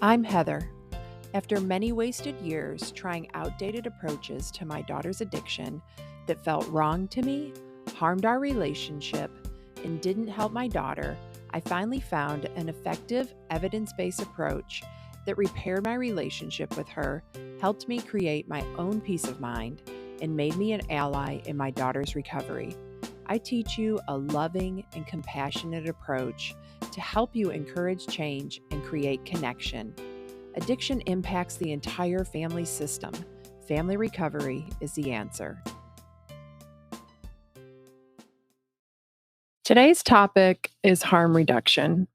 I'm Heather. After many wasted years trying outdated approaches to my daughter's addiction that felt wrong to me, harmed our relationship, and didn't help my daughter, I finally found an effective, evidence-based approach that repaired my relationship with her, helped me create my own peace of mind, and made me an ally in my daughter's recovery. I teach you a loving and compassionate approach to help you encourage change and create connection. Addiction impacts the entire family system. Family recovery is the answer. Today's topic is harm reduction.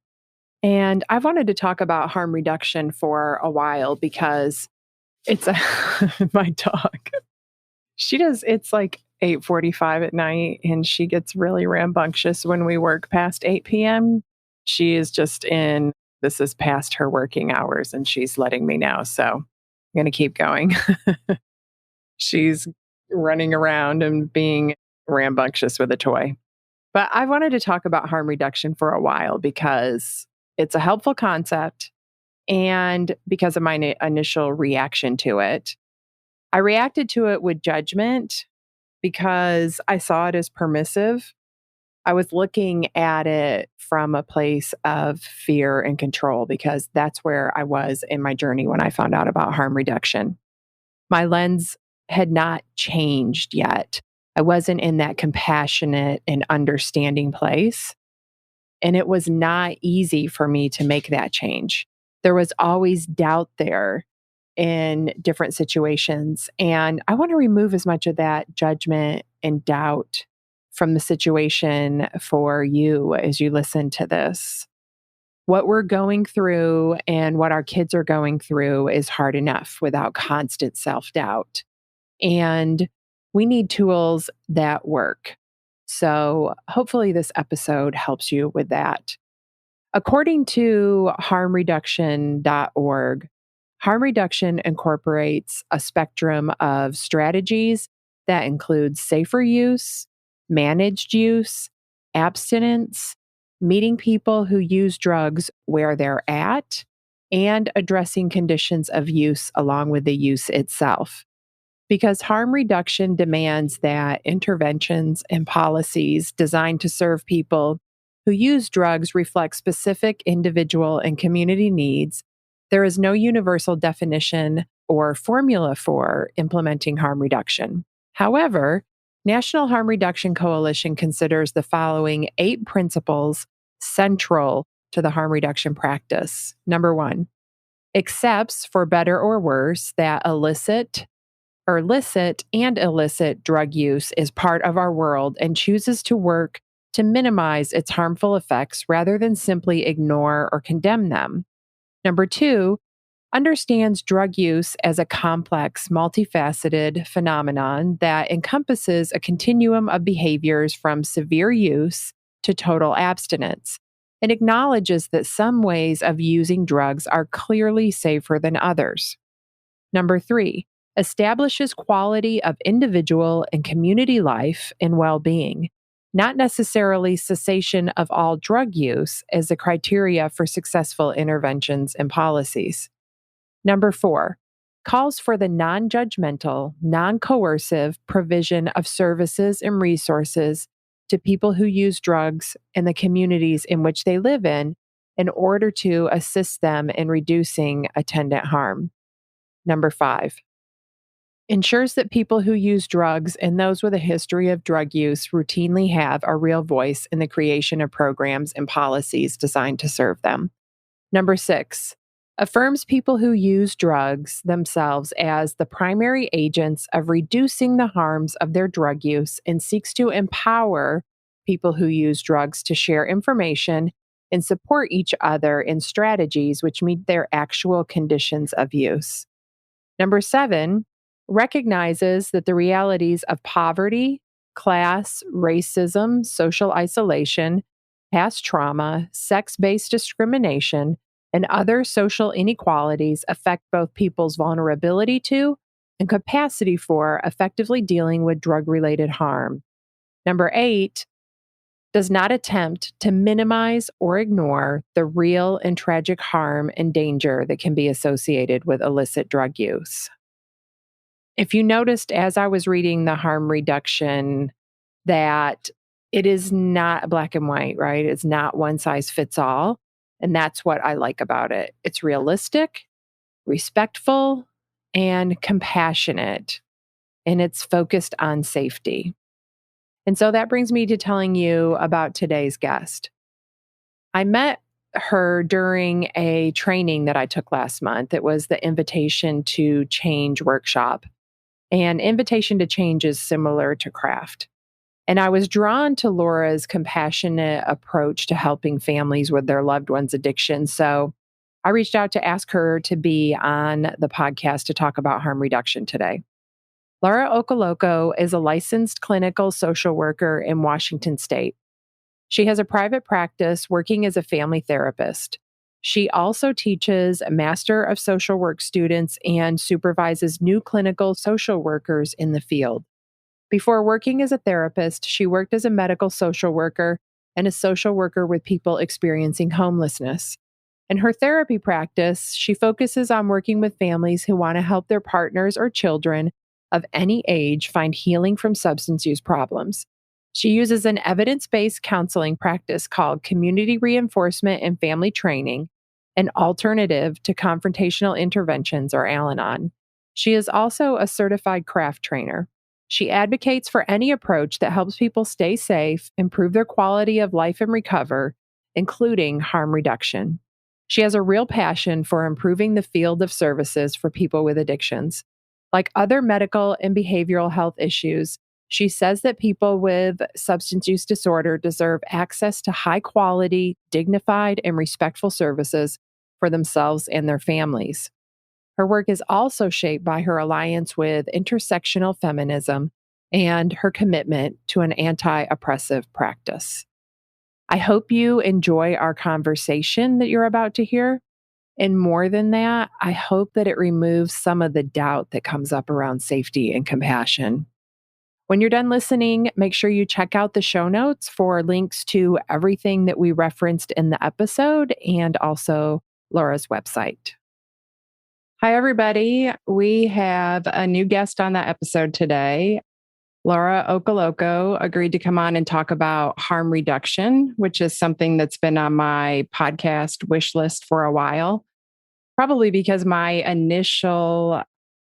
And I've wanted to talk about harm reduction for a while because it's my dog. It's like 8:45 at night and she gets really rambunctious when we work past 8 p.m. She is just this is past her working hours and she's letting me know. So I'm going to keep going. She's running around and being rambunctious with a toy. But I wanted to talk about harm reduction for a while because it's a helpful concept and because of my initial reaction to it. I reacted to it with judgment because I saw it as permissive. I was looking at it from a place of fear and control because that's where I was in my journey when I found out about harm reduction. My lens had not changed yet. I wasn't in that compassionate and understanding place. And it was not easy for me to make that change. There was always doubt there in different situations. And I want to remove as much of that judgment and doubt from the situation for you as you listen to this. What we're going through and what our kids are going through is hard enough without constant self-doubt. And we need tools that work. So hopefully this episode helps you with that. According to harmreduction.org, harm reduction incorporates a spectrum of strategies that include safer use, managed use, abstinence, meeting people who use drugs where they're at, and addressing conditions of use along with the use itself. Because harm reduction demands that interventions and policies designed to serve people who use drugs reflect specific individual and community needs, there is no universal definition or formula for implementing harm reduction. However, National Harm Reduction Coalition considers the following 8 principles central to the harm reduction practice. Number 1, accepts for better or worse that illicit and illicit drug use is part of our world and chooses to work to minimize its harmful effects rather than simply ignore or condemn them. Number 2, understands drug use as a complex, multifaceted phenomenon that encompasses a continuum of behaviors from severe use to total abstinence, and acknowledges that some ways of using drugs are clearly safer than others. Number 3, establishes quality of individual and community life and well-being, not necessarily cessation of all drug use as the criteria for successful interventions and policies. Number 4, calls for the non-judgmental, non-coercive provision of services and resources to people who use drugs and the communities in which they live in order to assist them in reducing attendant harm. Number 5, ensures that people who use drugs and those with a history of drug use routinely have a real voice in the creation of programs and policies designed to serve them. Number 6, affirms people who use drugs themselves as the primary agents of reducing the harms of their drug use and seeks to empower people who use drugs to share information and support each other in strategies which meet their actual conditions of use. Number 7, recognizes that the realities of poverty, class, racism, social isolation, past trauma, sex-based discrimination, and other social inequalities affect both people's vulnerability to and capacity for effectively dealing with drug-related harm. Number 8, does not attempt to minimize or ignore the real and tragic harm and danger that can be associated with illicit drug use. If you noticed as I was reading the harm reduction that it is not black and white, right? It's not one size fits all. And that's what I like about it. It's realistic, respectful, and compassionate, and it's focused on safety. And so that brings me to telling you about today's guest. I met her during a training that I took last month. It was the Invitation to Change workshop. And Invitation to Change is similar to craft. And I was drawn to Laura's compassionate approach to helping families with their loved ones' addiction. So I reached out to ask her to be on the podcast to talk about harm reduction today. Lara Okoloko is a licensed clinical social worker in Washington State. She has a private practice working as a family therapist. She also teaches Master of Social Work students and supervises new clinical social workers in the field. Before working as a therapist, she worked as a medical social worker and a social worker with people experiencing homelessness. In her therapy practice, she focuses on working with families who want to help their partners or children of any age find healing from substance use problems. She uses an evidence-based counseling practice called community reinforcement and family training, an alternative to confrontational interventions or Al-Anon. She is also a certified craft trainer. She advocates for any approach that helps people stay safe, improve their quality of life, and recover, including harm reduction. She has a real passion for improving the field of services for people with addictions. Like other medical and behavioral health issues, she says that people with substance use disorder deserve access to high quality, dignified, and respectful services for themselves and their families. Her work is also shaped by her alliance with intersectional feminism and her commitment to an anti-oppressive practice. I hope you enjoy our conversation that you're about to hear. And more than that, I hope that it removes some of the doubt that comes up around safety and compassion. When you're done listening, make sure you check out the show notes for links to everything that we referenced in the episode and also Laura's website. Hi, everybody. We have a new guest on the episode today. Lara Okoloko agreed to come on and talk about harm reduction, which is something that's been on my podcast wish list for a while, probably because my initial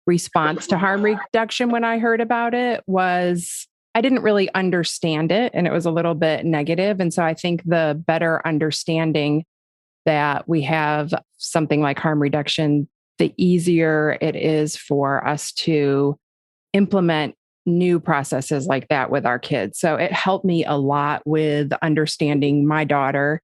response to harm reduction when I heard about it was I didn't really understand it and it was a little bit negative. And so I think the better understanding that we have something like harm reduction, the easier it is for us to implement new processes like that with our kids. So it helped me a lot with understanding my daughter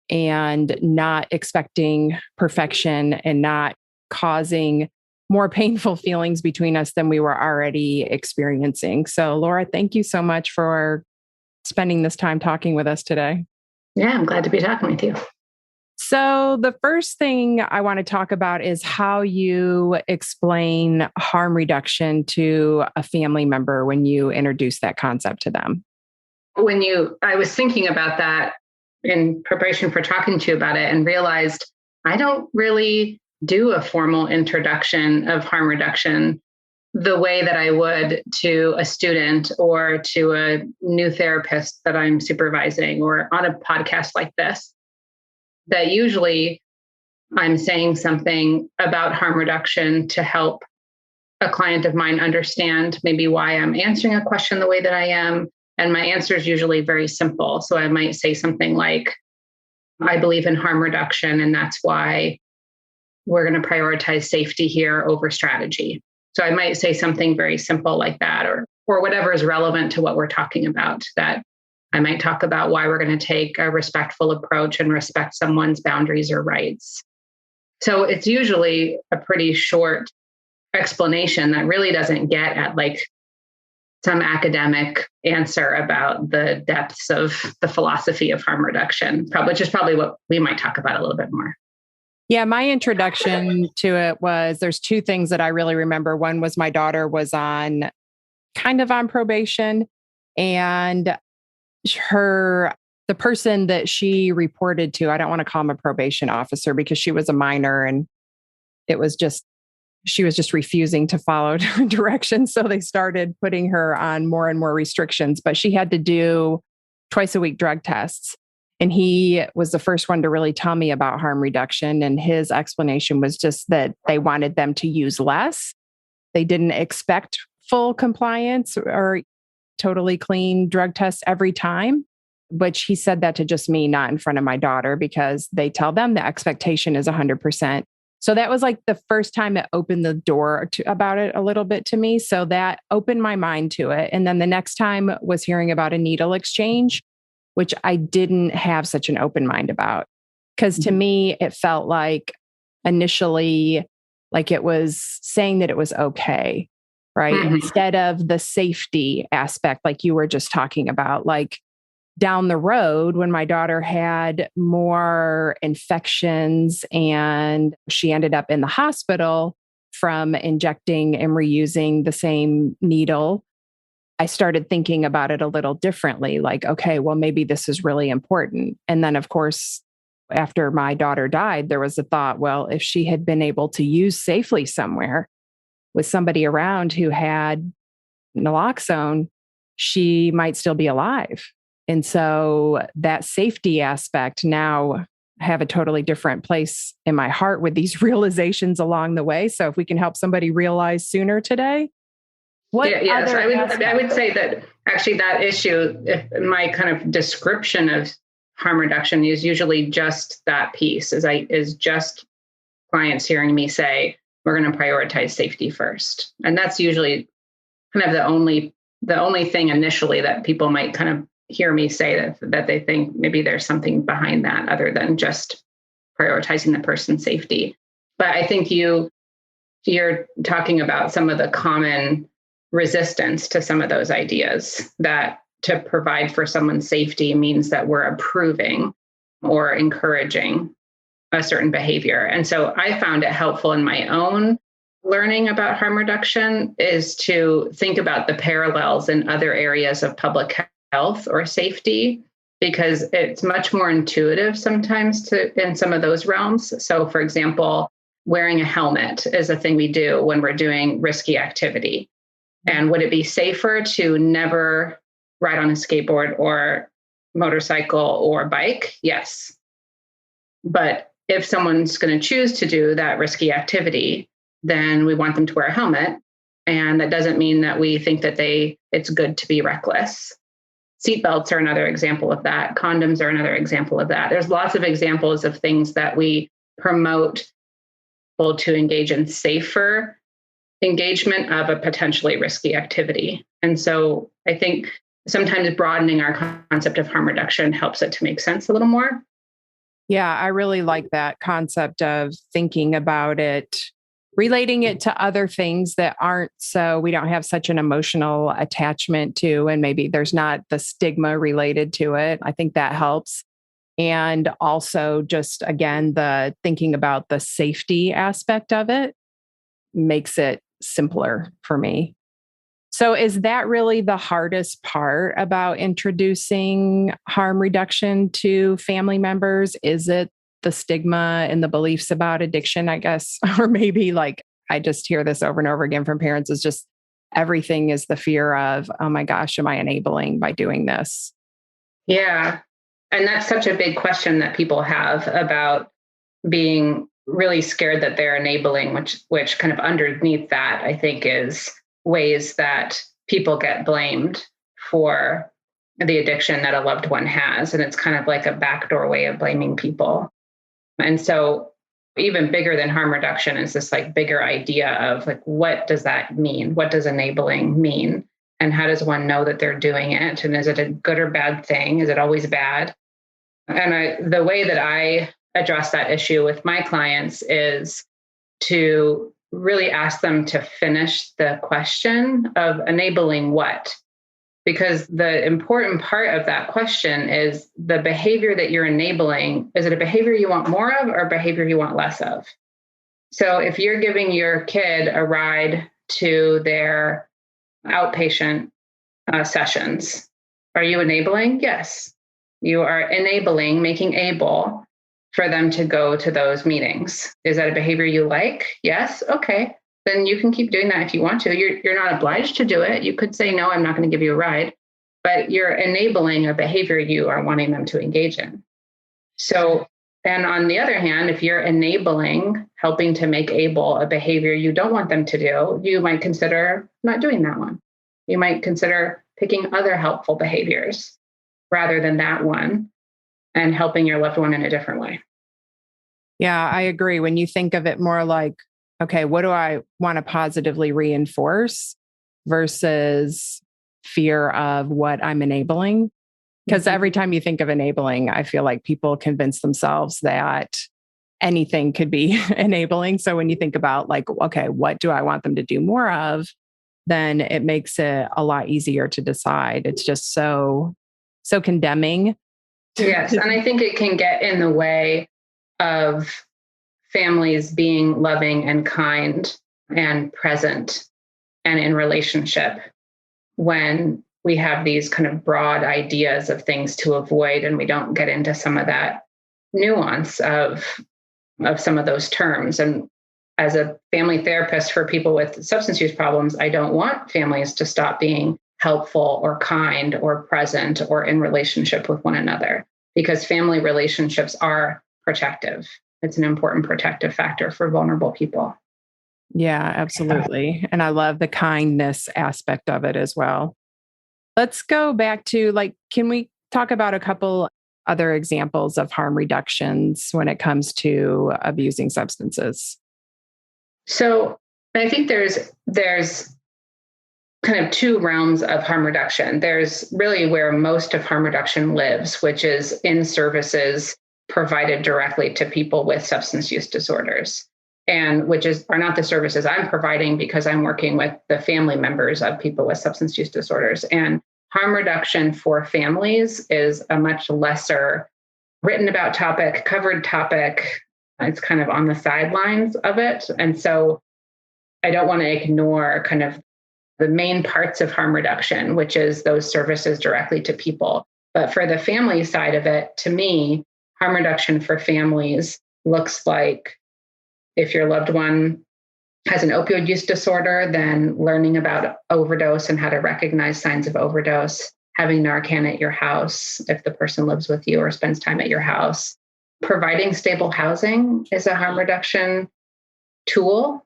and not expecting perfection and not causing more painful feelings between us than we were already experiencing. So Laura, thank you so much for spending this time talking with us today. Yeah, I'm glad to be talking with you. So the first thing I want to talk about is how you explain harm reduction to a family member when you introduce that concept to them. I was thinking about that in preparation for talking to you about it and realized I don't really do a formal introduction of harm reduction the way that I would to a student or to a new therapist that I'm supervising or on a podcast like this. That usually I'm saying something about harm reduction to help a client of mine understand maybe why I'm answering a question the way that I am. And my answer is usually very simple. So I might say something like, I believe in harm reduction, and that's why we're going to prioritize safety here over strategy. So I might say something very simple like that, or whatever is relevant to what we're talking about. That I might talk about why we're going to take a respectful approach and respect someone's boundaries or rights. So it's usually a pretty short explanation that really doesn't get at like some academic answer about the depths of the philosophy of harm reduction, which is probably what we might talk about a little bit more. Yeah, my introduction to it was there's two things that I really remember. One was my daughter was on probation, and the person that she reported to, I don't want to call him a probation officer because she was a minor and it was just, she was just refusing to follow directions. So they started putting her on more and more restrictions, but she had to do twice a week drug tests. And he was the first one to really tell me about harm reduction. And his explanation was just that they wanted them to use less. They didn't expect full compliance or totally clean drug tests every time. Which he said that to just me, not in front of my daughter, because they tell them the expectation is 100%. So that was like the first time it opened the door about it a little bit to me. So that opened my mind to it. And then the next time was hearing about a needle exchange, which I didn't have such an open mind about. Because to me, it felt like initially, like it was saying that it was okay, right? Instead of the safety aspect, like you were just talking about, like down the road when my daughter had more infections and she ended up in the hospital from injecting and reusing the same needle, I started thinking about it a little differently. Like, okay, well, maybe this is really important. And then, of course, after my daughter died, there was a thought, well, if she had been able to use safely somewhere with somebody around who had naloxone, she might still be alive. And so that safety aspect now have a totally different place in my heart with these realizations along the way. So if we can help somebody realize sooner today, yes, I would say that actually that issue, my kind of description of harm reduction is usually just that piece, is just clients hearing me say, we're going to prioritize safety first. And that's usually kind of the only thing initially that people might kind of hear me say that they think maybe there's something behind that other than just prioritizing the person's safety. But I think you're talking about some of the common resistance to some of those ideas, that to provide for someone's safety means that we're approving or encouraging a certain behavior. And so I found it helpful in my own learning about harm reduction is to think about the parallels in other areas of public health or safety, because it's much more intuitive sometimes in some of those realms. So for example, wearing a helmet is a thing we do when we're doing risky activity. And would it be safer to never ride on a skateboard or motorcycle or bike? Yes. But if someone's going to choose to do that risky activity, then we want them to wear a helmet. And that doesn't mean that we think that it's good to be reckless. Seatbelts are another example of that. Condoms are another example of that. There's lots of examples of things that we promote people to engage in safer engagement of a potentially risky activity. And so I think sometimes broadening our concept of harm reduction helps it to make sense a little more. Yeah, I really like that concept of thinking about it, relating it to other things that aren't, so we don't have such an emotional attachment to, and maybe there's not the stigma related to it. I think that helps. And also just, again, the thinking about the safety aspect of it makes it simpler for me. So is that really the hardest part about introducing harm reduction to family members? Is it the stigma and the beliefs about addiction, I guess? Or maybe like, I just hear this over and over again from parents, is just everything is the fear of, oh my gosh, am I enabling by doing this? Yeah. And that's such a big question that people have about being really scared that they're enabling, which kind of underneath that, I think, is ways that people get blamed for the addiction that a loved one has. And it's kind of like a backdoor way of blaming people. And so even bigger than harm reduction is this like bigger idea of like, what does that mean? What does enabling mean? And how does one know that they're doing it? And is it a good or bad thing? Is it always bad? And the way that I address that issue with my clients is to really ask them to finish the question of enabling what? Because the important part of that question is the behavior that you're enabling. Is it a behavior you want more of or a behavior you want less of? So if you're giving your kid a ride to their outpatient sessions, Are you enabling? Yes. You are enabling, making able for them to go to those meetings. Is that a behavior you like? Yes. Okay. Then you can keep doing that if you want to. You're not obliged to do it. You could say, no, I'm not going to give you a ride, but you're enabling a behavior you are wanting them to engage in. So, and on the other hand, if you're enabling, helping to make able a behavior you don't want them to do, you might consider not doing that one. You might consider picking other helpful behaviors rather than that one and helping your loved one in a different way. Yeah, I agree. When you think of it more like, okay, what do I want to positively reinforce versus fear of what I'm enabling? Because every time you think of enabling, I feel like people convince themselves that anything could be enabling. So when you think about like, okay, what do I want them to do more of? Then it makes it a lot easier to decide. It's just so condemning. Yes. And I think it can get in the way of families being loving and kind and present and in relationship when we have these kind of broad ideas of things to avoid and we don't get into some of that nuance of some of those terms. And as a family therapist for people with substance use problems, I don't want families to stop being helpful or kind or present or in relationship with one another, because family relationships are protective. It's an important protective factor for vulnerable people. Yeah, absolutely. And I love the kindness aspect of it as well. Let's go back to can we talk about a couple other examples of harm reductions when it comes to abusing substances? So I think there's kind of two realms of harm reduction. There's really where most of harm reduction lives, which is in services provided directly to people with substance use disorders, and which are not the services I'm providing because I'm working with the family members of people with substance use disorders. And harm reduction for families is a much lesser written about topic, covered topic. It's kind of on the sidelines of it. And so I don't want to ignore kind of the main parts of harm reduction, which is those services directly to people. But for the family side of it, to me, harm reduction for families looks like if your loved one has an opioid use disorder, then learning about overdose and how to recognize signs of overdose, having Narcan at your house if the person lives with you or spends time at your house. Providing stable housing is a harm reduction tool.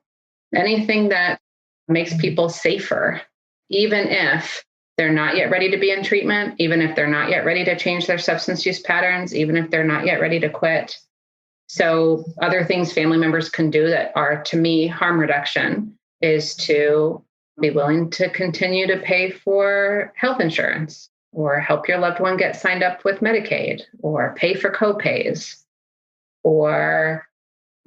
Anything that makes people safer, even if they're not yet ready to be in treatment, even if they're not yet ready to change their substance use patterns, even if they're not yet ready to quit. So other things family members can do that are, to me, harm reduction is to be willing to continue to pay for health insurance or help your loved one get signed up with Medicaid or pay for co-pays or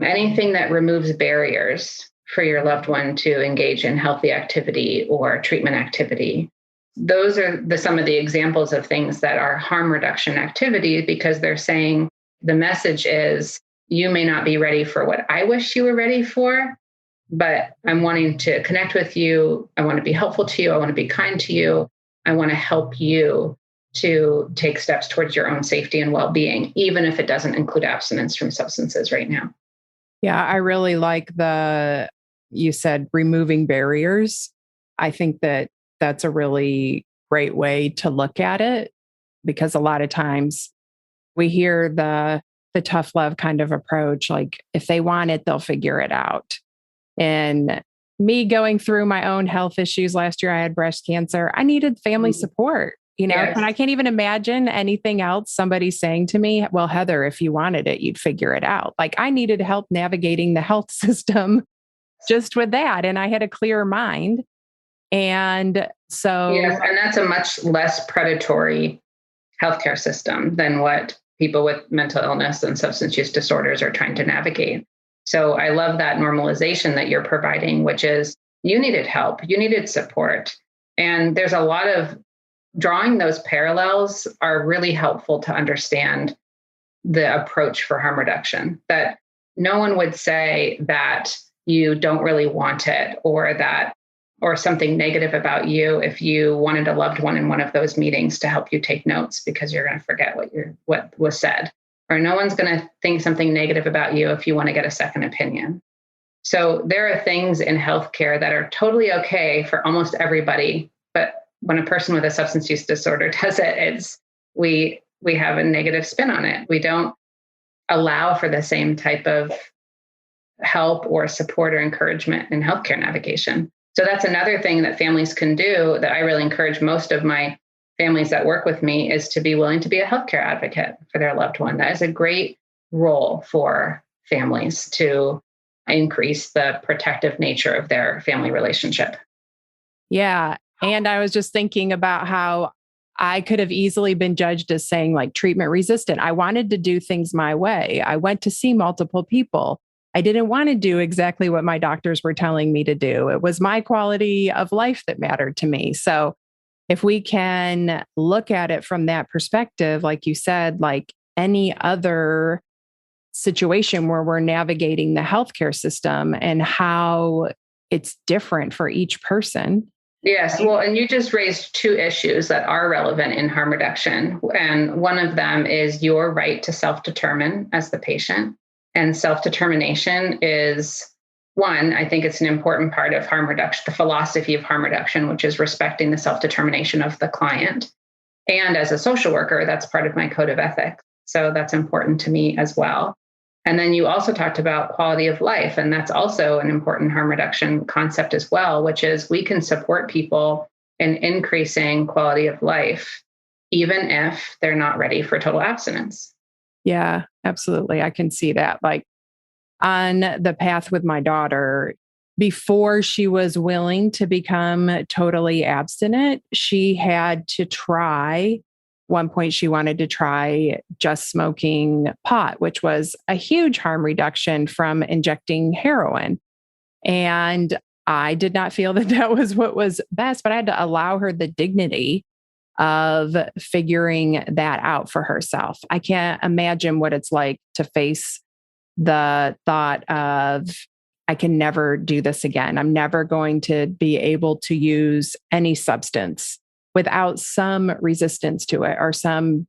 anything that removes barriers for your loved one to engage in healthy activity or treatment activity. Those are some of the examples of things that are harm reduction activities, because they're saying the message is, you may not be ready for what I wish you were ready for, but I'm wanting to connect with you. I want to be helpful to you. I want to be kind to you. I want to help you to take steps towards your own safety and well-being, even if it doesn't include abstinence from substances right now. Yeah, I really like you said removing barriers. I think that that's a really great way to look at it, because a lot of times we hear the tough love kind of approach, like if they want it, they'll figure it out. And me going through my own health issues last year, I had breast cancer. I needed family support, Yes. And I can't even imagine anything else somebody saying to me, well, Heather, if you wanted it, you'd figure it out. Like I needed help navigating the health system just with that. And I had a clear mind. And so, yes, and that's a much less predatory healthcare system than what people with mental illness and substance use disorders are trying to navigate. So I love that normalization that you're providing, which is you needed help, you needed support. And there's a lot of drawing those parallels are really helpful to understand the approach for harm reduction, that no one would say that you don't really want it or or something negative about you if you wanted a loved one in one of those meetings to help you take notes because you're going to forget what was said. Or no one's going to think something negative about you if you want to get a second opinion. So there are things in healthcare that are totally okay for almost everybody. But when a person with a substance use disorder does it, we have a negative spin on it. We don't allow for the same type of help or support or encouragement in healthcare navigation. So that's another thing that families can do that I really encourage most of my families that work with me is to be willing to be a healthcare advocate for their loved one. That is a great role for families to increase the protective nature of their family relationship. Yeah. And I was just thinking about how I could have easily been judged as saying like treatment resistant. I wanted to do things my way. I went to see multiple people. I didn't want to do exactly what my doctors were telling me to do. It was my quality of life that mattered to me. So if we can look at it from that perspective, like you said, like any other situation where we're navigating the healthcare system and how it's different for each person. Yes. Well, and you just raised two issues that are relevant in harm reduction. And one of them is your right to self-determine as the patient. And self-determination is one, I think it's an important part of harm reduction, the philosophy of harm reduction, which is respecting the self-determination of the client. And as a social worker, that's part of my code of ethics. So that's important to me as well. And then you also talked about quality of life, and that's also an important harm reduction concept as well, which is we can support people in increasing quality of life, even if they're not ready for total abstinence. Yeah, absolutely. I can see that. Like on the path with my daughter, before she was willing to become totally abstinent, she had to try. One point, she wanted to try just smoking pot, which was a huge harm reduction from injecting heroin. And I did not feel that that was what was best, but I had to allow her the dignity of figuring that out for herself. I can't imagine what it's like to face the thought of, I can never do this again. I'm never going to be able to use any substance without some resistance to it or some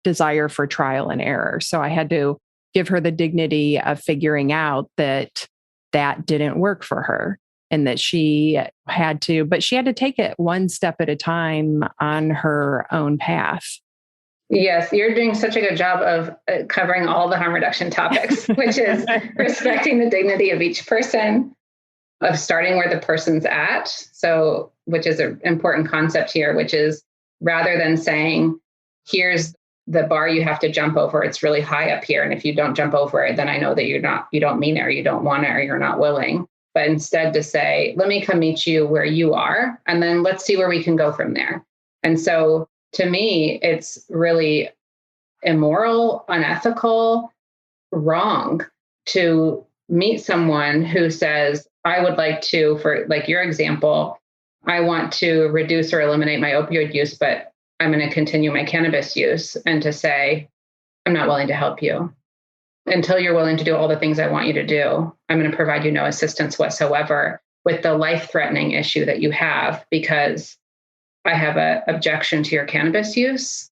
desire for trial and error. So I had to give her the dignity of figuring out that that didn't work for her and that she had to take it one step at a time on her own path. Yes, you're doing such a good job of covering all the harm reduction topics, which is respecting the dignity of each person, of starting where the person's at. So, which is an important concept here, which is rather than saying, here's the bar you have to jump over, it's really high up here. And if you don't jump over it, then I know that you don't mean it, or you don't want it, or you're not willing. But instead to say, let me come meet you where you are, and then let's see where we can go from there. And so to me, it's really immoral, unethical, wrong to meet someone who says, I would like to, for like your example, I want to reduce or eliminate my opioid use, but I'm going to continue my cannabis use. And to say, I'm not willing to help you until you're willing to do all the things I want you to do. I'm going to provide you no assistance whatsoever with the life-threatening issue that you have because I have an objection to your cannabis use.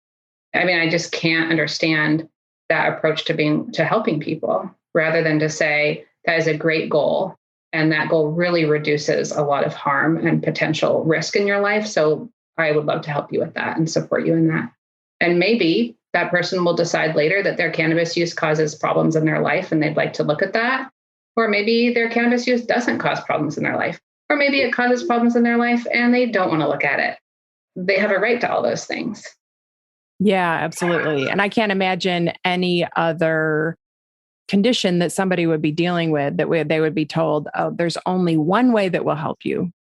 I mean, I just can't understand that approach to helping people, rather than to say that is a great goal. And that goal really reduces a lot of harm and potential risk in your life. So I would love to help you with that and support you in that. And maybe that person will decide later that their cannabis use causes problems in their life and they'd like to look at that. Or maybe their cannabis use doesn't cause problems in their life. Or maybe it causes problems in their life and they don't want to look at it. They have a right to all those things. Yeah, absolutely. And I can't imagine any other condition that somebody would be dealing with that they would be told, oh, there's only one way that will help you,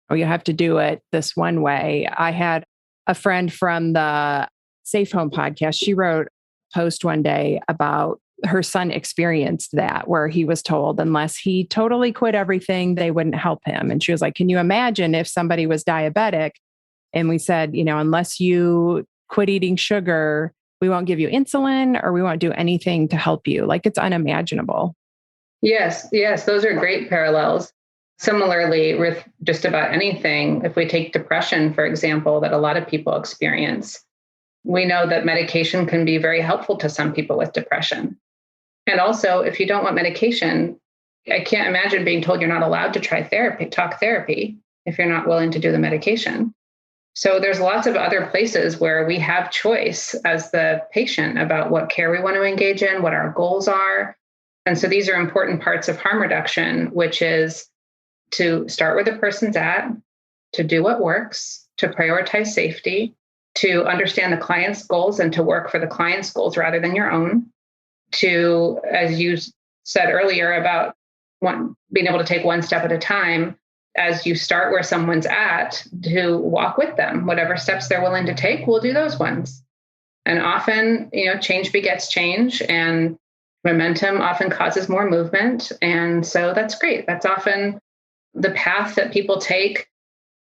or you have to do it this one way. I had a friend from the Safe Home podcast. She wrote a post one day about her son experienced that, where he was told unless he totally quit everything, they wouldn't help him. And she was like, can you imagine if somebody was diabetic and we said, unless you quit eating sugar, we won't give you insulin or we won't do anything to help you. Like, it's unimaginable. Yes, those are great parallels. Similarly, with just about anything, if we take depression, for example, that a lot of people experience, we know that medication can be very helpful to some people with depression. And also, if you don't want medication, I can't imagine being told you're not allowed to try talk therapy, if you're not willing to do the medication. So there's lots of other places where we have choice as the patient about what care we want to engage in, what our goals are. And so these are important parts of harm reduction, which is to start where the person's at, to do what works, to prioritize safety, to understand the client's goals and to work for the client's goals rather than your own, to, as you said earlier, about being able to take one step at a time, as you start where someone's at, to walk with them. Whatever steps they're willing to take, we'll do those ones. And often, change begets change, and momentum often causes more movement. And so that's great. That's often the path that people take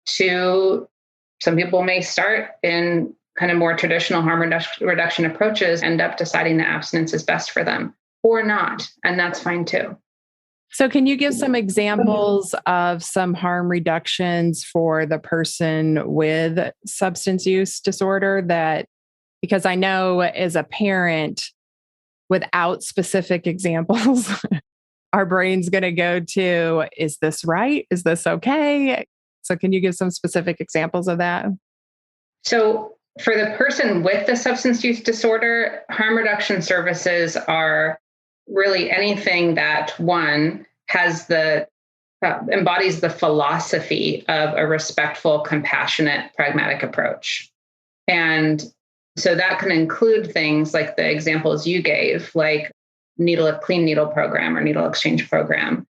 to. Some people may start in kind of more traditional harm reduction approaches, end up deciding that abstinence is best for them or not. And that's fine too. So can you give some examples of some harm reductions for the person with substance use disorder because I know as a parent, without specific examples, our brain's going to go to, is this right? Is this okay? So can you give some specific examples of that? So for the person with the substance use disorder, harm reduction services are really anything that, one, has embodies the philosophy of a respectful, compassionate, pragmatic approach. And so that can include things like the examples you gave, like clean needle program or needle exchange program.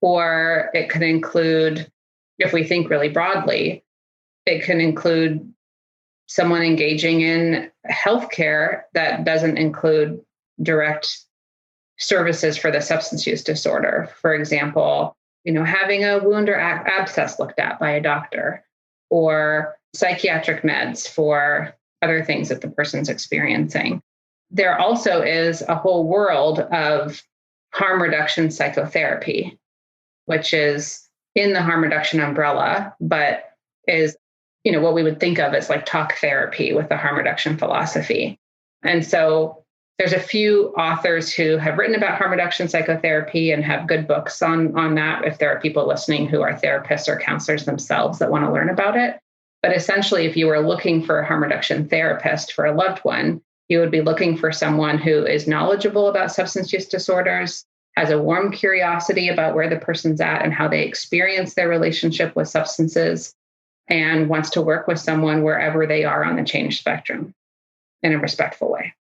Or it could include, if we think really broadly, it can include someone engaging in healthcare that doesn't include direct services for the substance use disorder. For example, having a wound or abscess looked at by a doctor, or psychiatric meds for other things that the person's experiencing. There also is a whole world of harm reduction psychotherapy, which is in the harm reduction umbrella, but is, what we would think of as like talk therapy with the harm reduction philosophy. And so there's a few authors who have written about harm reduction psychotherapy and have good books on that, if there are people listening who are therapists or counselors themselves that want to learn about it. But essentially, if you were looking for a harm reduction therapist for a loved one, you would be looking for someone who is knowledgeable about substance use disorders, has a warm curiosity about where the person's at and how they experience their relationship with substances, and wants to work with someone wherever they are on the change spectrum in a respectful way.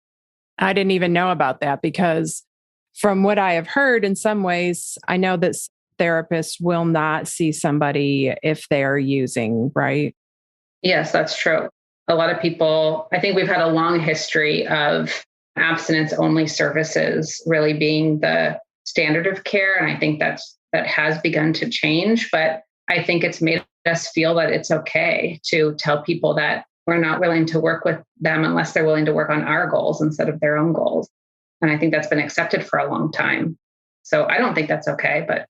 I didn't even know about that, because from what I have heard, in some ways, I know that therapists will not see somebody if they are using, right? Yes, that's true. A lot of people, I think we've had a long history of abstinence-only services really being the standard of care. And I think that has begun to change. But I think it's made us feel that it's okay to tell people that we're not willing to work with them unless they're willing to work on our goals instead of their own goals. And I think that's been accepted for a long time. So I don't think that's okay, but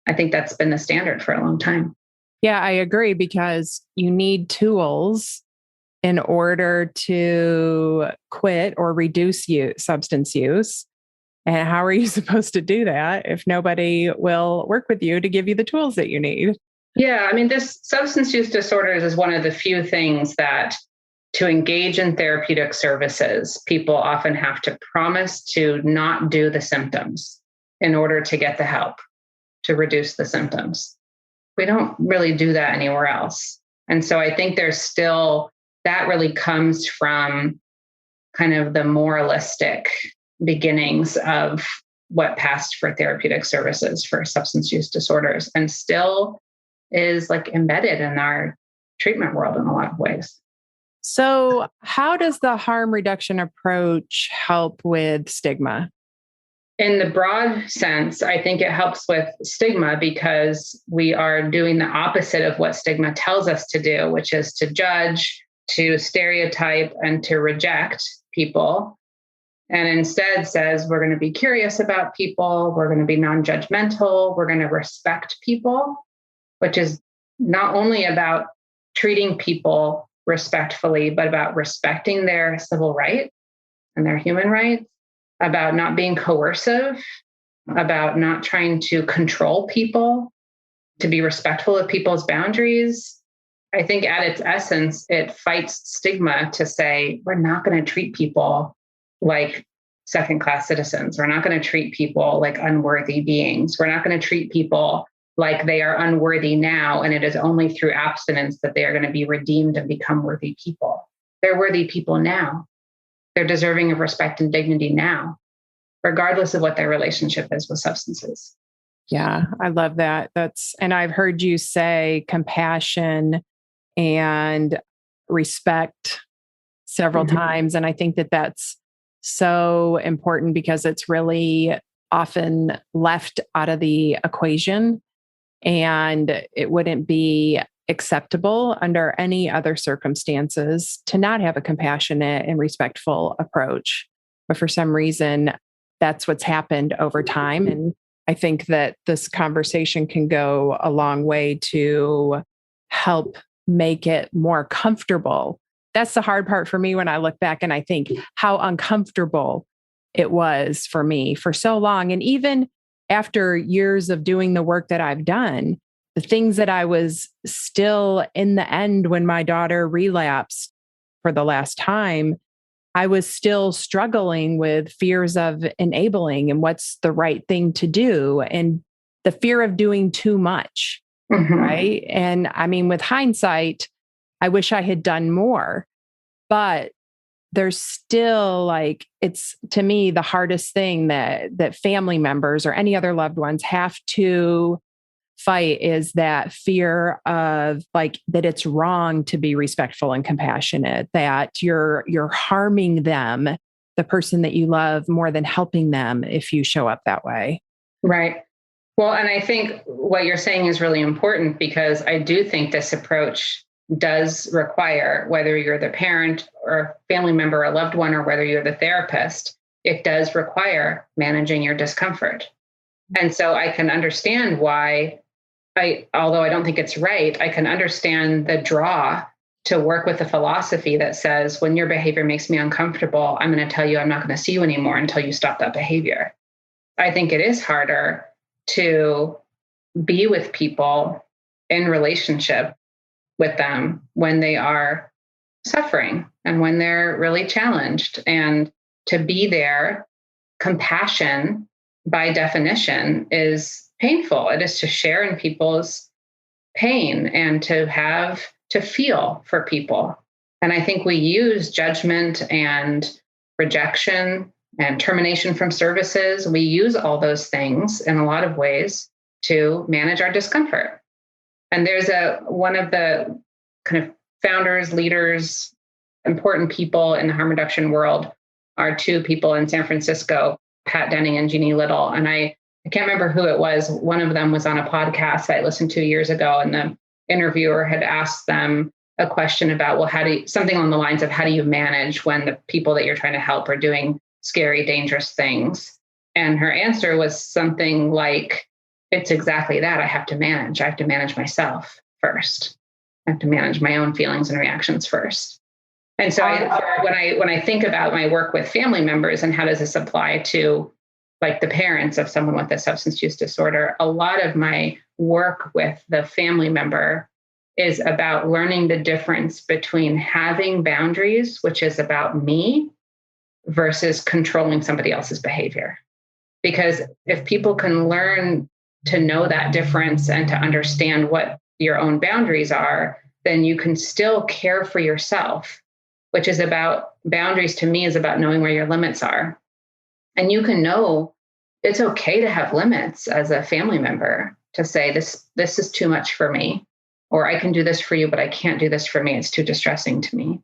I think that's been the standard for a long time. Yeah, I agree, because you need tools in order to quit or reduce substance use. And how are you supposed to do that if nobody will work with you to give you the tools that you need? Yeah, this substance use disorders is one of the few things that, to engage in therapeutic services, people often have to promise to not do the symptoms in order to get the help to reduce the symptoms. We don't really do that anywhere else. And so I think there's still, that really comes from kind of the moralistic beginnings of what passed for therapeutic services for substance use disorders, and still is like embedded in our treatment world in a lot of ways. So how does the harm reduction approach help with stigma? In the broad sense, I think it helps with stigma because we are doing the opposite of what stigma tells us to do, which is to judge, to stereotype, and to reject people. and instead says, we're going to be curious about people, we're going to be non-judgmental, we're going to respect people, which is not only about treating people respectfully, but about respecting their civil rights and their human rights, about not being coercive, about not trying to control people, to be respectful of people's boundaries. I think at its essence, it fights stigma to say, we're not going to treat people like second-class citizens. We're not going to treat people like unworthy beings. We're not going to treat people like they are unworthy now, and it is only through abstinence that they are going to be redeemed and become worthy people. They're worthy people now. They're deserving of respect and dignity now, regardless of what their relationship is with substances. Yeah, I love that. And I've heard you say compassion and respect several times. And I think that that's so important because it's really often left out of the equation, and it wouldn't be acceptable under any other circumstances to not have a compassionate and respectful approach. But for some reason, that's what's happened over time. And I think that this conversation can go a long way to help make it more comfortable. That's the hard part for me when I look back and I think how uncomfortable it was for me for so long. And even after years of doing the work that I've done, the things that I was still in the end when my daughter relapsed for the last time, I was still struggling with fears of enabling and what's the right thing to do and the fear of doing too much. Right. And I mean, with hindsight, I wish I had done more, but there's still like, it's to me, the hardest thing that family members or any other loved ones have to fight is that fear of like, that it's wrong to be respectful and compassionate, that you're harming them, the person that you love, more than helping them if you show up that way. Right. Well, and I think what you're saying is really important because I do think this approach does require, whether you're the parent or family member, a loved one, or whether you're the therapist, it does require managing your discomfort. And so I can understand why, although I don't think it's right, I can understand the draw to work with a philosophy that says, when your behavior makes me uncomfortable, I'm going to tell you I'm not going to see you anymore until you stop that behavior. I think it is harder to be with people in relationship with them when they are suffering and when they're really challenged, and to be there. Compassion, by definition, is painful. It is to share in people's pain and to feel for people. And I think we use judgment and rejection and termination from services. We use all those things in a lot of ways to manage our discomfort. And there's one of the kind of founders, leaders, important people in the harm reduction world are two people in San Francisco, Pat Denning and Jeannie Little. And I can't remember who it was. One of them was on a podcast that I listened to years ago, and the interviewer had asked them a question about, well, something along the lines of, how do you manage when the people that you're trying to help are doing scary, dangerous things? And her answer was something like, it's exactly that. I have to manage myself first. I have to manage my own feelings and reactions first. And so when I think about my work with family members and how does this apply to like the parents of someone with a substance use disorder, a lot of my work with the family member is about learning the difference between having boundaries, which is about me, versus controlling somebody else's behavior. Because if people can learn to know that difference and to understand what your own boundaries are, then you can still care for yourself, which is about boundaries to me is about knowing where your limits are. And you can know it's okay to have limits as a family member, to say this is too much for me, or I can do this for you, but I can't do this for me. It's too distressing to me.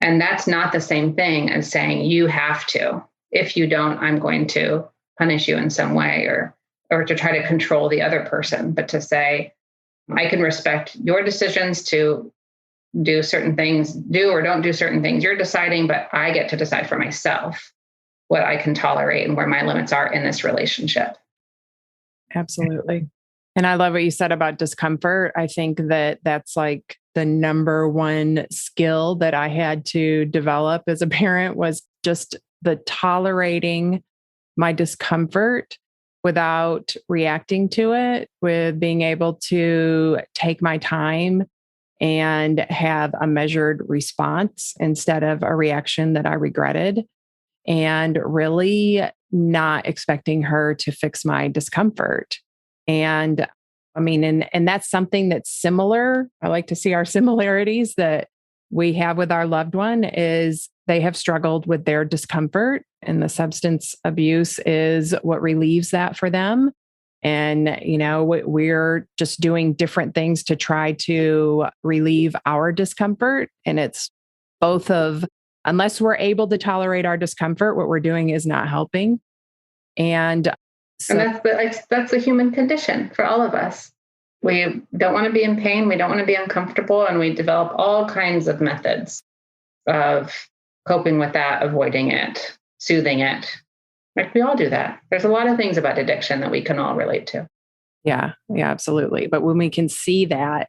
And that's not the same thing as saying you have to. If you don't, I'm going to punish you in some way, or to try to control the other person, but to say, I can respect your decisions to do certain things, do or don't do certain things you're deciding, but I get to decide for myself what I can tolerate and where my limits are in this relationship. Absolutely. And I love what you said about discomfort. I think that that's like the number one skill that I had to develop as a parent was just the tolerating my discomfort without reacting to it, with being able to take my time and have a measured response instead of a reaction that I regretted, and really not expecting her to fix my discomfort. And I mean, and that's something that's similar. I like to see our similarities that we have with our loved one is they have struggled with their discomfort, and the substance abuse is what relieves that for them. And, we're just doing different things to try to relieve our discomfort. And it's both of, unless we're able to tolerate our discomfort, what we're doing is not helping. And so, and that's the human condition for all of us. We don't want to be in pain. We don't want to be uncomfortable. And we develop all kinds of methods of coping with that, avoiding it, soothing it. Like we all do that. There's a lot of things about addiction that we can all relate to. Yeah, absolutely. But when we can see that,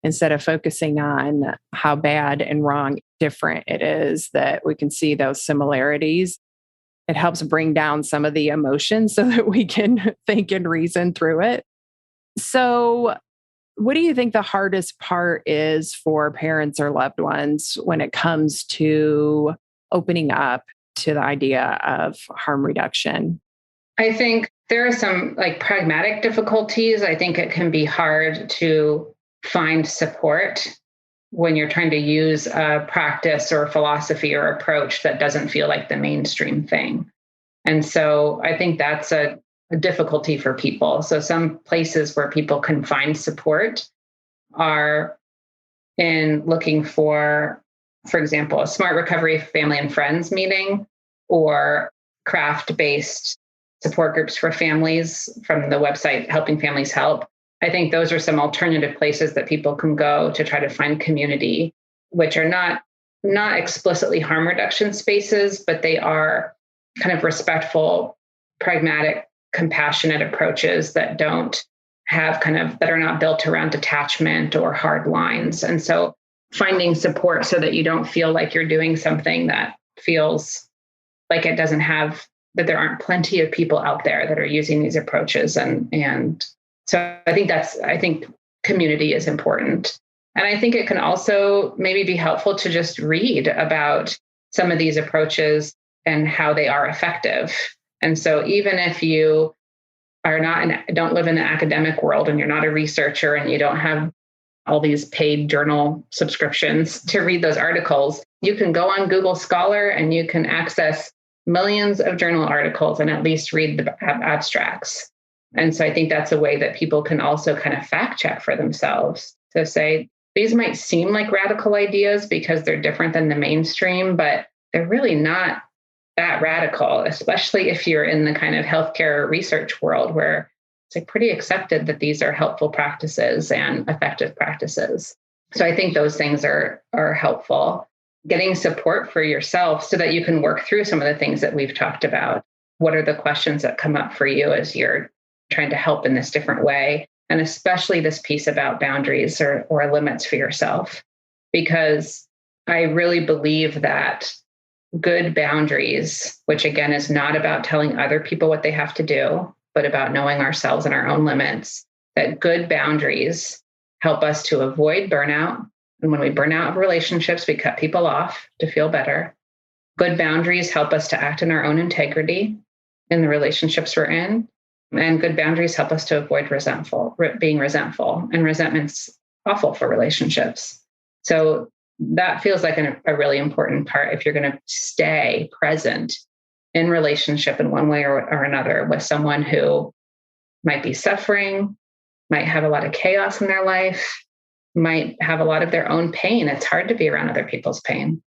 instead of focusing on how bad and wrong, different it is, that we can see those similarities, it helps bring down some of the emotions so that we can think and reason through it. So, what do you think the hardest part is for parents or loved ones when it comes to opening up to the idea of harm reduction? I think there are some pragmatic difficulties. I think it can be hard to find support when you're trying to use a practice or philosophy or approach that doesn't feel like the mainstream thing. And so I think that's a difficulty for people. So some places where people can find support are in looking for example, a Smart Recovery Family and Friends meeting or craft-based support groups for families from the website Helping Families Help. I think those are some alternative places that people can go to try to find community, which are not explicitly harm reduction spaces, but they are kind of respectful, pragmatic, compassionate approaches that don't have that are not built around detachment or hard lines. And so finding support so that you don't feel like you're doing something that feels like it doesn't have, that there aren't plenty of people out there that are using these approaches. And so I think community is important. And I think it can also maybe be helpful to just read about some of these approaches and how they are effective. And so even if you are don't live in the academic world and you're not a researcher and you don't have all these paid journal subscriptions to read those articles, you can go on Google Scholar and you can access millions of journal articles and at least read the abstracts. And so I think that's a way that people can also kind of fact check for themselves to say, these might seem like radical ideas because they're different than the mainstream, but they're really not that radical, especially if you're in the kind of healthcare research world where it's pretty accepted that these are helpful practices and effective practices. So I think those things are helpful. Getting support for yourself so that you can work through some of the things that we've talked about. What are the questions that come up for you as you're trying to help in this different way? And especially this piece about boundaries or limits for yourself, because I really believe that good boundaries, which again is not about telling other people what they have to do, but about knowing ourselves and our own limits, that good boundaries help us to avoid burnout. And when we burn out of relationships, we cut people off to feel better. Good boundaries help us to act in our own integrity in the relationships we're in. And good boundaries help us to avoid being resentful. And resentment's awful for relationships. So that feels like a really important part if you're going to stay present in relationship in one way or another with someone who might be suffering, might have a lot of chaos in their life, might have a lot of their own pain. It's hard to be around other people's pain.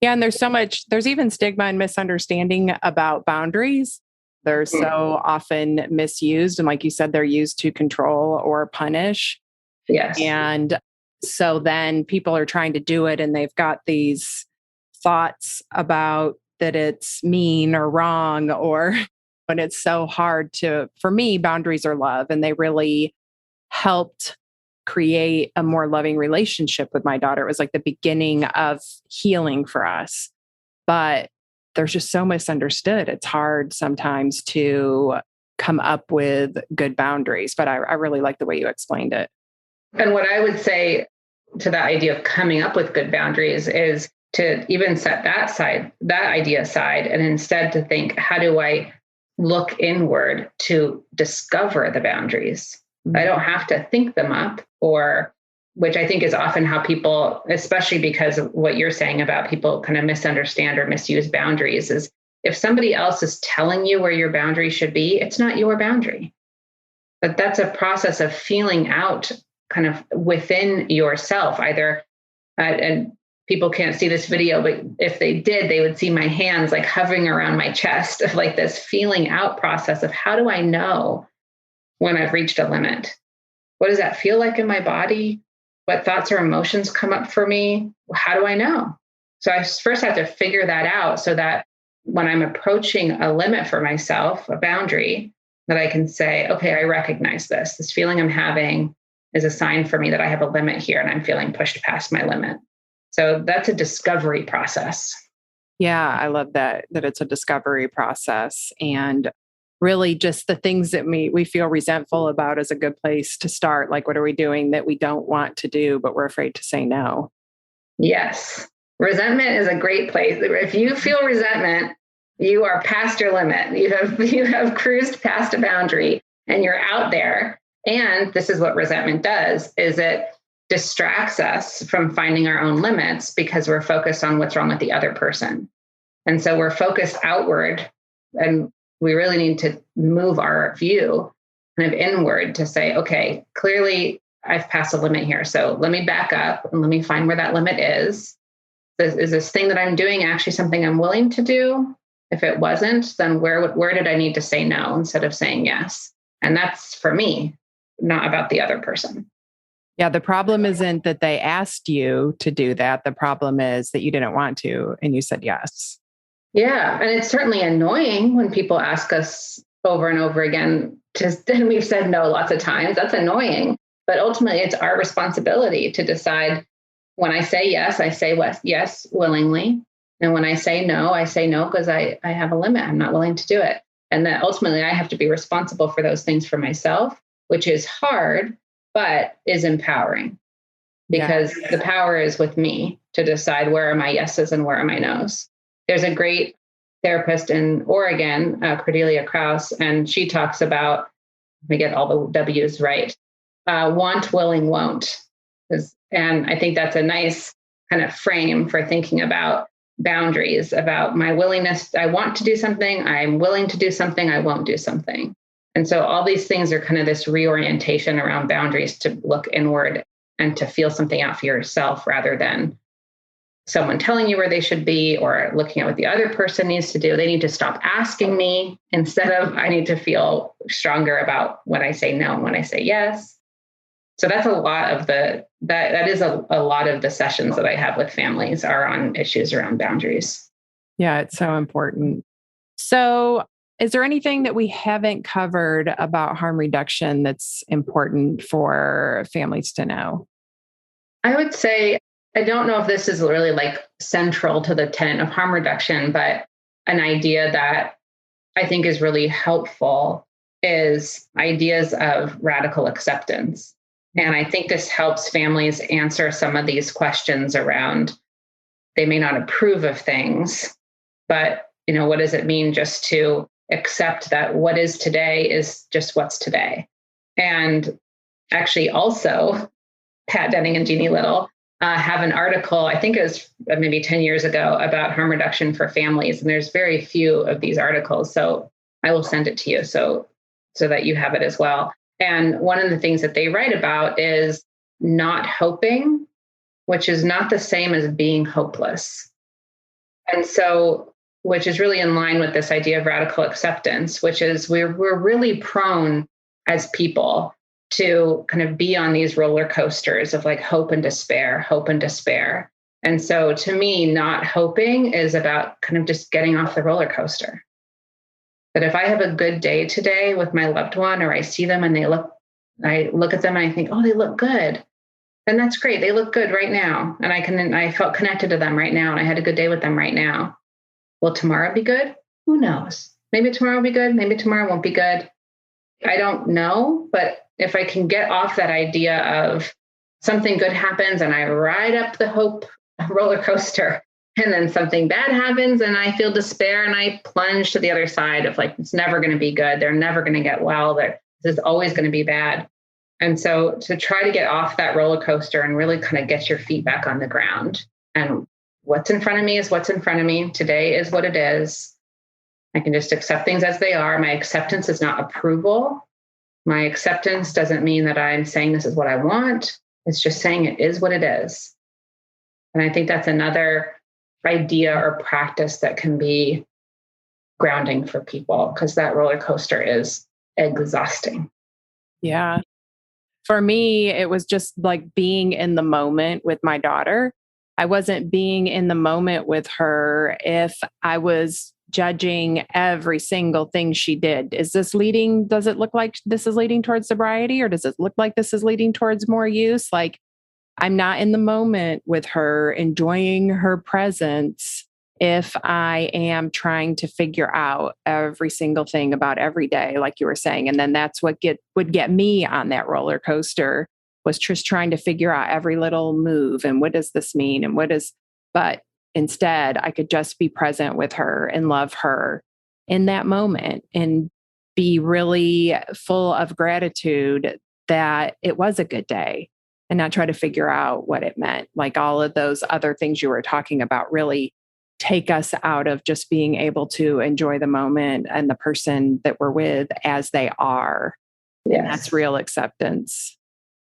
Yeah. And there's even stigma and misunderstanding about boundaries. They're so often misused. And like you said, they're used to control or punish. Yes. And so then people are trying to do it and they've got these thoughts about that it's mean or wrong, or when it's so hard for me, boundaries are love. And they really helped create a more loving relationship with my daughter. It was like the beginning of healing for us. But there's just so misunderstood. It's hard sometimes to come up with good boundaries. But I really like the way you explained it. And what I would say to that idea of coming up with good boundaries is to even set that idea aside, and instead to think, how do I look inward to discover the boundaries? Mm-hmm. I don't have to think them up, which I think is often how people, especially because of what you're saying about people kind of misunderstand or misuse boundaries, is if somebody else is telling you where your boundary should be, it's not your boundary. But that's a process of feeling out kind of within yourself, either, and people can't see this video, but if they did, they would see my hands like hovering around my chest of like this feeling out process of how do I know when I've reached a limit? What does that feel like in my body? What thoughts or emotions come up for me? How do I know? So I first have to figure that out so that when I'm approaching a limit for myself, a boundary, that I can say, okay, I recognize this. This feeling I'm having is a sign for me that I have a limit here and I'm feeling pushed past my limit. So that's a discovery process. Yeah, I love that it's a discovery process. And really just the things that we feel resentful about is a good place to start. Like, what are we doing that we don't want to do, but we're afraid to say no? Yes. Resentment is a great place. If you feel resentment, you are past your limit. You have cruised past a boundary and you're out there. And this is what resentment does, is it distracts us from finding our own limits because we're focused on what's wrong with the other person. And so we're focused outward, and we really need to move our view kind of inward to say, okay, clearly I've passed a limit here. So let me back up and let me find where that limit is. Is this thing that I'm doing actually something I'm willing to do? If it wasn't, then where did I need to say no instead of saying yes? And that's for me, not about the other person. Yeah, the problem isn't that they asked you to do that. The problem is that you didn't want to, and you said yes. Yeah, and it's certainly annoying when people ask us over and over again, and we've said no lots of times. That's annoying. But ultimately, it's our responsibility to decide, when I say yes, I say yes willingly. And when I say no because I have a limit. I'm not willing to do it. And that ultimately, I have to be responsible for those things for myself, which is hard, but is empowering, because the power is with me to decide where are my yeses and where are my nos. There's a great therapist in Oregon, Cordelia Krause, and she talks about, let me get all the W's right, want, willing, won't. And I think that's a nice kind of frame for thinking about boundaries, about my willingness. I want to do something, I'm willing to do something, I won't do something. And so all these things are kind of this reorientation around boundaries to look inward and to feel something out for yourself rather than someone telling you where they should be or looking at what the other person needs to do. They need to stop asking me instead of I need to feel stronger about when I say no and when I say yes. So that's a lot of that is a lot of the sessions that I have with families are on issues around boundaries. Yeah, it's so important. So is there anything that we haven't covered about harm reduction that's important for families to know? I would say, I don't know if this is really like central to the tenet of harm reduction, but an idea that I think is really helpful is ideas of radical acceptance. And I think this helps families answer some of these questions around, they may not approve of things, but what does it mean just to accept that what is today is just what's today? And actually also, Pat Denning and Jeannie Little have an article, I think it was maybe 10 years ago, about harm reduction for families. And there's very few of these articles. So I will send it to you so that you have it as well. And one of the things that they write about is not hoping, which is not the same as being hopeless. And so, which is really in line with this idea of radical acceptance, which is we're really prone as people to kind of be on these roller coasters of like hope and despair. And so to me, not hoping is about kind of just getting off the roller coaster. That if I have a good day today with my loved one, or I see them and I look at them and I think, oh, they look good. Then that's great. They look good right now. And I felt connected to them right now. And I had a good day with them right now. Will tomorrow be good? Who knows? Maybe tomorrow will be good. Maybe tomorrow won't be good. I don't know. But if I can get off that idea of something good happens and I ride up the hope roller coaster, and then something bad happens and I feel despair and I plunge to the other side of like, it's never going to be good. They're never going to get well. This is always going to be bad. And so to try to get off that roller coaster and really kind of get your feet back on the ground, and what's in front of me is what's in front of me. Today is what it is. I can just accept things as they are. My acceptance is not approval. My acceptance doesn't mean that I'm saying this is what I want. It's just saying it is what it is. And I think that's another idea or practice that can be grounding for people, because that roller coaster is exhausting. Yeah. For me, it was just like being in the moment with my daughter. I wasn't being in the moment with her if I was judging every single thing she did. Does it look like this is leading towards sobriety, or does it look like this is leading towards more use? Like, I'm not in the moment with her, enjoying her presence, if I am trying to figure out every single thing about every day, like you were saying. And then that's what would get me on that roller coaster, was just trying to figure out every little move and what does this mean and but instead I could just be present with her and love her in that moment and be really full of gratitude that it was a good day, and not try to figure out what it meant. Like all of those other things you were talking about really take us out of just being able to enjoy the moment and the person that we're with as they are. Yes. And that's real acceptance.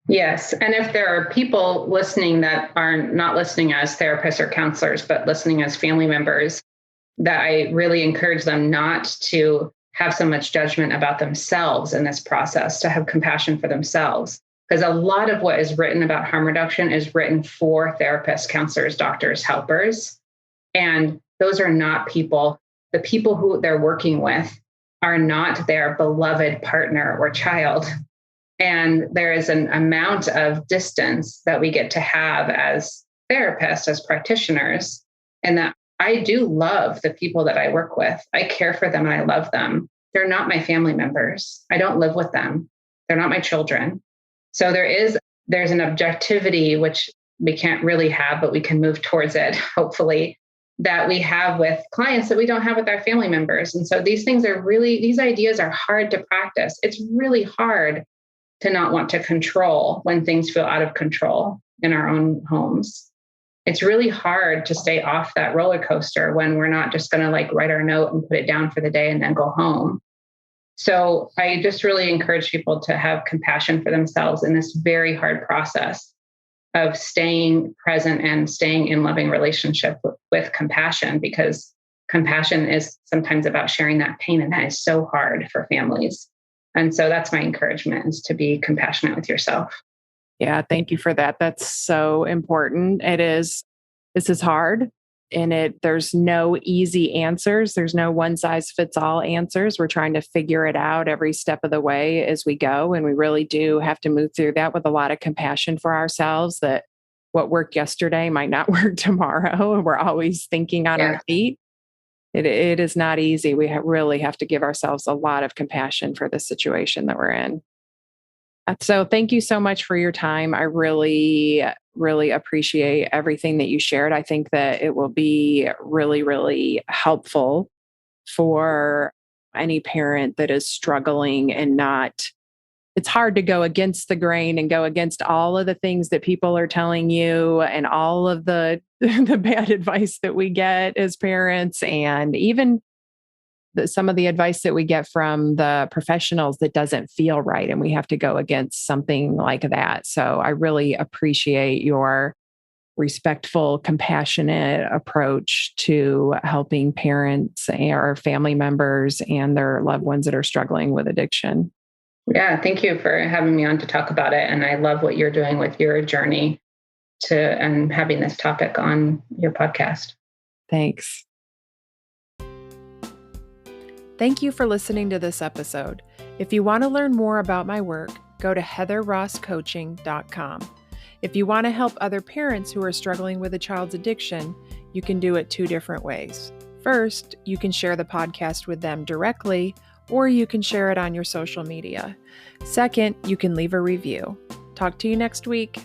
Yes. And if there are people listening that are not listening as therapists or counselors, but listening as family members, that I really encourage them not to have so much judgment about themselves in this process, to have compassion for themselves. Because a lot of what is written about harm reduction is written for therapists, counselors, doctors, helpers. And those are not people. The people who they're working with are not their beloved partner or child. And there is an amount of distance that we get to have as therapists, as practitioners, and that I do love the people that I work with. I care for them and I love them. They're not my family members. I don't live with them. They're not my children. So there's an objectivity, which we can't really have, but we can move towards it, hopefully, that we have with clients that we don't have with our family members. And so these ideas are hard to practice. It's really hard to not want to control when things feel out of control in our own homes. It's really hard to stay off that roller coaster when we're not just going to like write our note and put it down for the day and then go home. So I just really encourage people to have compassion for themselves in this very hard process of staying present and staying in loving relationship with compassion, because compassion is sometimes about sharing that pain, and that is so hard for families. And so that's my encouragement, is to be compassionate with yourself. Yeah, thank you for that. That's so important. This is hard, and there's no easy answers. There's no one size fits all answers. We're trying to figure it out every step of the way as we go. And we really do have to move through that with a lot of compassion for ourselves, that what worked yesterday might not work tomorrow. We're always thinking on our feet. It is not easy. We really have to give ourselves a lot of compassion for the situation that we're in. So thank you so much for your time. I really, really appreciate everything that you shared. I think that it will be really, really helpful for any parent that is struggling and it's hard to go against the grain and go against all of the things that people are telling you and all of the bad advice that we get as parents, and even some of the advice that we get from the professionals that doesn't feel right. And we have to go against something like that. So I really appreciate your respectful, compassionate approach to helping parents or family members and their loved ones that are struggling with addiction. Yeah, thank you for having me on to talk about it. And I love what you're doing with your journey and having this topic on your podcast. Thanks. Thank you for listening to this episode. If you want to learn more about my work, go to heatherrosscoaching.com. If you want to help other parents who are struggling with a child's addiction, you can do it 2 different ways. First, you can share the podcast with them directly, or you can share it on your social media. Second, you can leave a review. Talk to you next week.